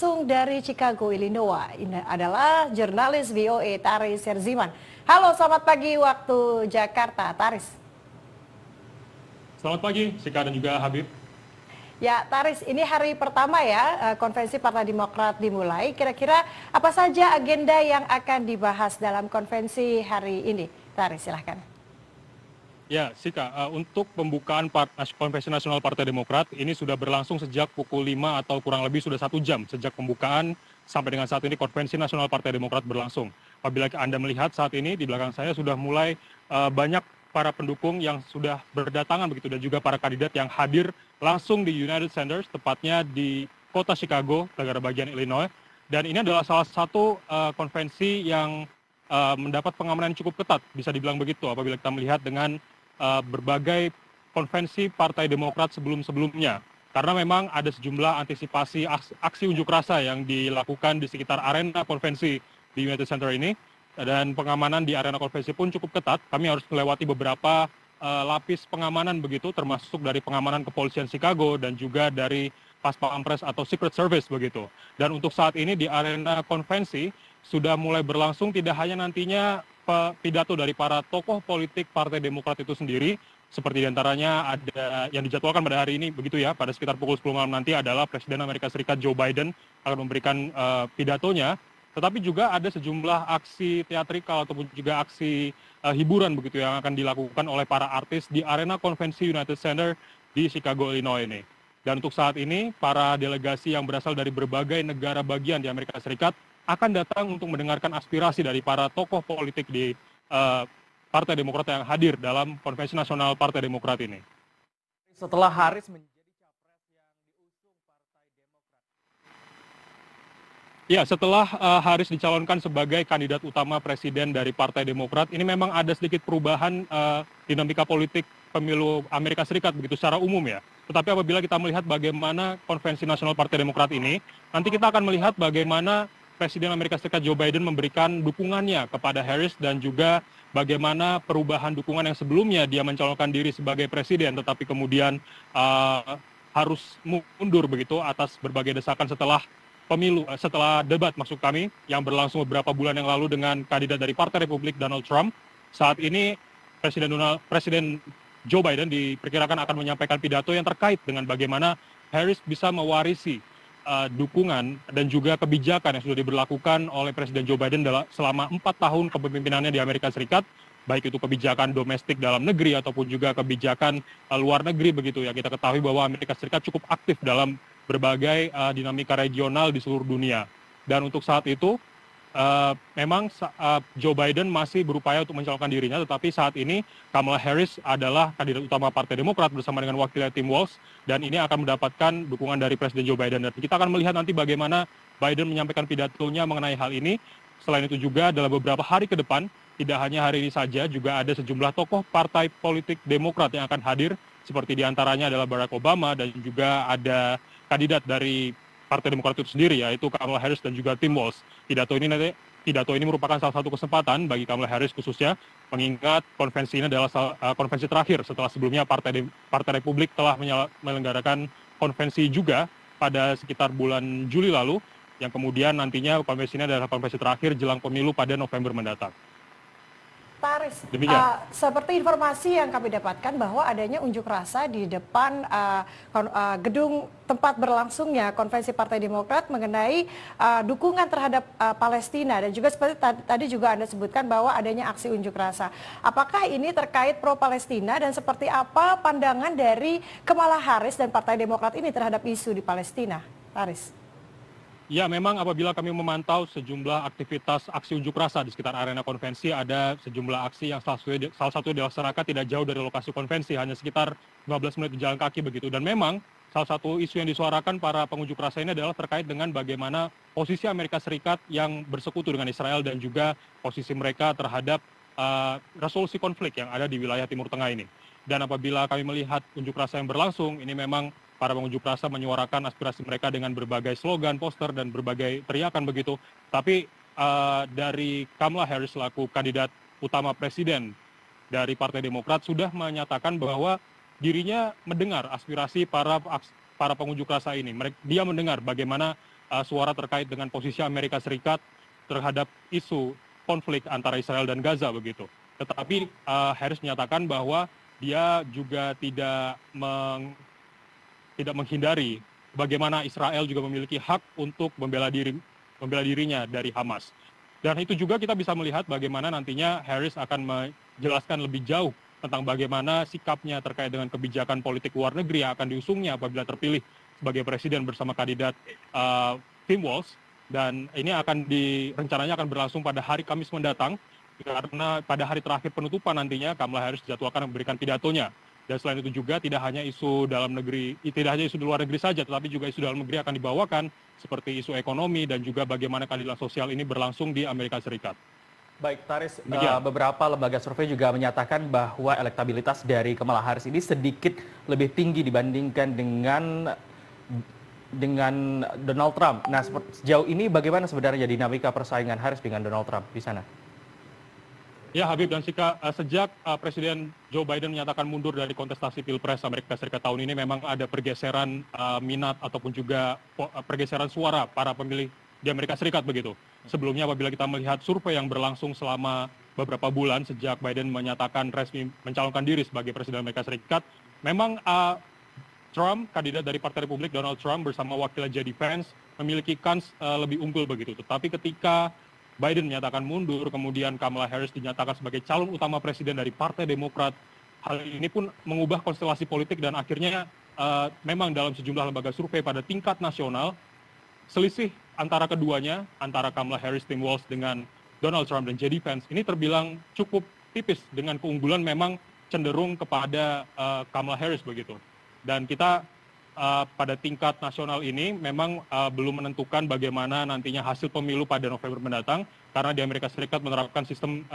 langsung dari Chicago, Illinois. Ini adalah jurnalis VOA Taris Herziman. Halo, selamat pagi waktu Jakarta, Taris. Selamat pagi, Sika dan juga Habib. Ya, Taris, ini hari pertama ya konvensi Partai Demokrat dimulai. Kira-kira apa saja agenda yang akan dibahas dalam konvensi hari ini? Taris, silahkan. Ya, Sika, untuk pembukaan konvensi nasional Partai Demokrat ini sudah berlangsung sejak pukul 5 atau kurang lebih sudah 1 jam sejak pembukaan sampai dengan saat ini konvensi nasional Partai Demokrat berlangsung. Apabila Anda melihat saat ini di belakang saya sudah mulai banyak para pendukung yang sudah berdatangan begitu dan juga para kandidat yang hadir langsung di United Center, tepatnya di kota Chicago, negara bagian Illinois. Dan ini adalah salah satu konvensi yang mendapat pengamanan cukup ketat, bisa dibilang begitu apabila kita melihat dengan berbagai konvensi Partai Demokrat sebelum-sebelumnya. Karena memang ada sejumlah antisipasi aksi unjuk rasa yang dilakukan di sekitar arena konvensi di United Center ini. Dan pengamanan di arena konvensi pun cukup ketat. Kami harus melewati beberapa lapis pengamanan begitu, termasuk dari pengamanan kepolisian Chicago dan juga dari Pas Pampres atau Secret Service begitu. Dan untuk saat ini di arena konvensi sudah mulai berlangsung tidak hanya nantinya pidato dari para tokoh politik Partai Demokrat itu sendiri, seperti diantaranya ada yang dijadwalkan pada hari ini begitu ya, pada sekitar pukul 10 malam nanti adalah Presiden Amerika Serikat Joe Biden akan memberikan pidatonya, tetapi juga ada sejumlah aksi teatrikal ataupun juga aksi hiburan begitu yang akan dilakukan oleh para artis di arena konvensi United Center di Chicago, Illinois ini. Dan untuk saat ini, para delegasi yang berasal dari berbagai negara bagian di Amerika Serikat akan datang untuk mendengarkan aspirasi dari para tokoh politik di Partai Demokrat yang hadir dalam konvensi nasional Partai Demokrat ini. Setelah Haris menjadi capres yang diusung Partai Demokrat. Ya, setelah Haris dicalonkan sebagai kandidat utama presiden dari Partai Demokrat, ini memang ada sedikit perubahan dinamika politik pemilu Amerika Serikat begitu secara umum ya. Tetapi apabila kita melihat bagaimana konvensi nasional Partai Demokrat ini, nanti kita akan melihat bagaimana Presiden Amerika Serikat Joe Biden memberikan dukungannya kepada Harris dan juga bagaimana perubahan dukungan yang sebelumnya dia mencalonkan diri sebagai presiden tetapi kemudian harus mundur begitu atas berbagai desakan setelah debat maksud kami yang berlangsung beberapa bulan yang lalu dengan kandidat dari Partai Republik Donald Trump. Saat ini Presiden Joe Biden diperkirakan akan menyampaikan pidato yang terkait dengan bagaimana Harris bisa mewarisi dukungan dan juga kebijakan yang sudah diberlakukan oleh Presiden Joe Biden selama 4 tahun kepemimpinannya di Amerika Serikat, baik itu kebijakan domestik dalam negeri ataupun juga kebijakan luar negeri begitu ya. Kita ketahui bahwa Amerika Serikat cukup aktif dalam berbagai dinamika regional di seluruh dunia. Dan untuk saat itu memang Joe Biden masih berupaya untuk mencalonkan dirinya, tetapi saat ini Kamala Harris adalah kandidat utama Partai Demokrat bersama dengan wakilnya Tim Walz, dan ini akan mendapatkan dukungan dari Presiden Joe Biden. Dan kita akan melihat nanti bagaimana Biden menyampaikan pidatonya mengenai hal ini. Selain itu juga dalam beberapa hari ke depan, tidak hanya hari ini saja, juga ada sejumlah tokoh partai politik Demokrat yang akan hadir, seperti diantaranya adalah Barack Obama dan juga ada kandidat dari Partai Demokrat itu sendiri, yaitu Kamala Harris dan juga Tim Walz. Pidato ini merupakan salah satu kesempatan bagi Kamala Harris khususnya, mengingat konvensi ini adalah konvensi terakhir setelah sebelumnya Partai Republik telah menyelenggarakan konvensi juga pada sekitar bulan Juli lalu, yang kemudian nantinya konvensi ini adalah konvensi terakhir jelang pemilu pada November mendatang. Taris, seperti informasi yang kami dapatkan bahwa adanya unjuk rasa di depan gedung tempat berlangsungnya konvensi Partai Demokrat mengenai dukungan terhadap Palestina, dan juga seperti tadi juga Anda sebutkan bahwa adanya aksi unjuk rasa. Apakah ini terkait pro-Palestina dan seperti apa pandangan dari Kamala Harris dan Partai Demokrat ini terhadap isu di Palestina? Taris. Ya, memang apabila kami memantau sejumlah aktivitas aksi unjuk rasa di sekitar arena konvensi, ada sejumlah aksi yang salah satu dilaksanakan tidak jauh dari lokasi konvensi, hanya sekitar 15 menit jalan kaki begitu. Dan memang salah satu isu yang disuarakan para pengunjuk rasa ini adalah terkait dengan bagaimana posisi Amerika Serikat yang bersekutu dengan Israel dan juga posisi mereka terhadap resolusi konflik yang ada di wilayah Timur Tengah ini. Dan apabila kami melihat unjuk rasa yang berlangsung, ini memang para pengunjuk rasa menyuarakan aspirasi mereka dengan berbagai slogan, poster, dan berbagai teriakan begitu. Tapi dari Kamala Harris selaku kandidat utama presiden dari Partai Demokrat sudah menyatakan bahwa dirinya mendengar aspirasi para pengunjuk rasa ini. Dia mendengar bagaimana suara terkait dengan posisi Amerika Serikat terhadap isu konflik antara Israel dan Gaza begitu. Tetapi Harris menyatakan bahwa dia juga tidak menghindari bagaimana Israel juga memiliki hak untuk membela dirinya dari Hamas. Dan itu juga kita bisa melihat bagaimana nantinya Harris akan menjelaskan lebih jauh tentang bagaimana sikapnya terkait dengan kebijakan politik luar negeri yang akan diusungnya apabila terpilih sebagai presiden bersama kandidat Tim Walz. Dan ini rencananya akan berlangsung pada hari Kamis mendatang, karena pada hari terakhir penutupan nantinya Kamala Harris dijadwalkan memberikan pidatonya. Dan selain itu juga tidak hanya isu di luar negeri saja, tetapi juga isu dalam negeri akan dibawakan, seperti isu ekonomi dan juga bagaimana keadilan sosial ini berlangsung di Amerika Serikat. Baik, Taris, beberapa lembaga survei juga menyatakan bahwa elektabilitas dari Kamala Harris ini sedikit lebih tinggi dibandingkan dengan Donald Trump. Nah, sejauh ini bagaimana sebenarnya dinamika persaingan Harris dengan Donald Trump di sana? Ya, Habib dan Sika, sejak Presiden Joe Biden menyatakan mundur dari kontestasi Pilpres Amerika Serikat tahun ini, memang ada pergeseran minat ataupun juga pergeseran suara para pemilih di Amerika Serikat begitu. Sebelumnya apabila kita melihat survei yang berlangsung selama beberapa bulan sejak Biden menyatakan resmi mencalonkan diri sebagai Presiden Amerika Serikat, memang Trump, kandidat dari Partai Republik Donald Trump bersama wakilnya J.D. Vance memiliki kans lebih unggul begitu. Tetapi ketika Biden menyatakan mundur, kemudian Kamala Harris dinyatakan sebagai calon utama presiden dari Partai Demokrat. Hal ini pun mengubah konstelasi politik dan akhirnya memang dalam sejumlah lembaga survei pada tingkat nasional, selisih antara keduanya, antara Kamala Harris, Tim Walz dengan Donald Trump dan J.D. Vance, ini terbilang cukup tipis dengan keunggulan memang cenderung kepada Kamala Harris begitu. Dan kita pada tingkat nasional ini memang belum menentukan bagaimana nantinya hasil pemilu pada November mendatang, karena di Amerika Serikat menerapkan sistem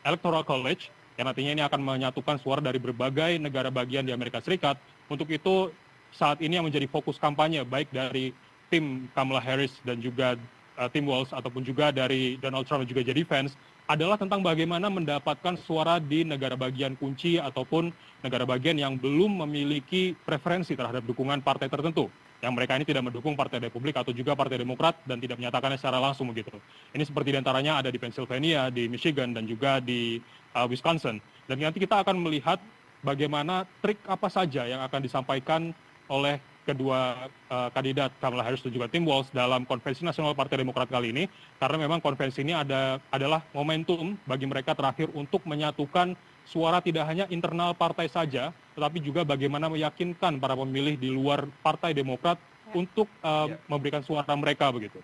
Electoral College yang nantinya ini akan menyatukan suara dari berbagai negara bagian di Amerika Serikat. Untuk itu saat ini yang menjadi fokus kampanye baik dari tim Kamala Harris dan juga Tim Walz ataupun juga dari Donald Trump dan juga J.D. Vance adalah tentang bagaimana mendapatkan suara di negara bagian kunci ataupun negara bagian yang belum memiliki preferensi terhadap dukungan partai tertentu. Yang mereka ini tidak mendukung Partai Republik atau juga Partai Demokrat dan tidak menyatakannya secara langsung begitu. Ini seperti diantaranya ada di Pennsylvania, di Michigan, dan juga di Wisconsin. Dan nanti kita akan melihat bagaimana trik apa saja yang akan disampaikan oleh kedua kandidat Kamala Harris dan juga Tim Walz dalam konvensi nasional Partai Demokrat kali ini, karena memang konvensi ini adalah momentum bagi mereka terakhir untuk menyatukan suara tidak hanya internal partai saja, tetapi juga bagaimana meyakinkan para pemilih di luar Partai Demokrat untuk memberikan suara mereka begitu.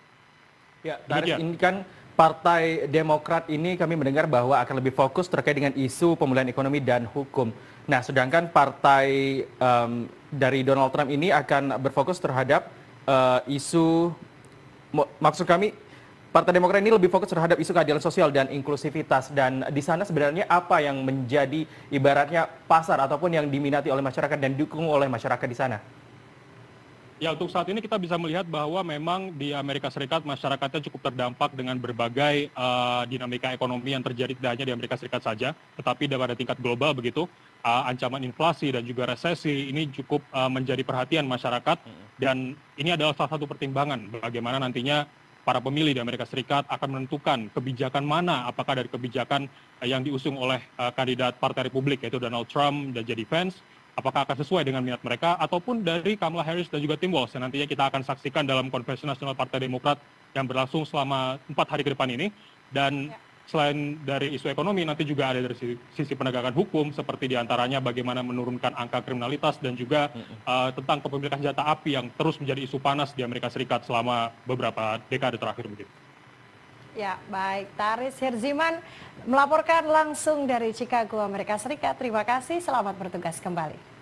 Ya, Taris, ini kan Partai Demokrat ini kami mendengar bahwa akan lebih fokus terkait dengan isu pemulihan ekonomi dan hukum. Nah, sedangkan partai dari Donald Trump ini akan berfokus terhadap maksud kami, Partai Demokrat ini lebih fokus terhadap isu keadilan sosial dan inklusivitas. Dan di sana sebenarnya apa yang menjadi ibaratnya pasar ataupun yang diminati oleh masyarakat dan didukung oleh masyarakat di sana? Ya, untuk saat ini kita bisa melihat bahwa memang di Amerika Serikat masyarakatnya cukup terdampak dengan berbagai dinamika ekonomi yang terjadi tidak hanya di Amerika Serikat saja, tetapi pada tingkat global begitu. Ancaman inflasi dan juga resesi ini cukup menjadi perhatian masyarakat, dan ini adalah salah satu pertimbangan bagaimana nantinya para pemilih di Amerika Serikat akan menentukan kebijakan mana, apakah dari kebijakan yang diusung oleh kandidat Partai Republik yaitu Donald Trump dan J.D. Vance, apakah akan sesuai dengan minat mereka, ataupun dari Kamala Harris dan juga Tim Walz yang nantinya kita akan saksikan dalam konvensi nasional Partai Demokrat yang berlangsung selama 4 hari ke depan ini. Dan selain dari isu ekonomi, nanti juga ada dari sisi penegakan hukum, seperti diantaranya bagaimana menurunkan angka kriminalitas dan juga tentang kepemilikan senjata api yang terus menjadi isu panas di Amerika Serikat selama beberapa dekade terakhir begitu. Ya, baik. Taris Hirziman melaporkan langsung dari Chicago, Amerika Serikat. Terima kasih, selamat bertugas kembali.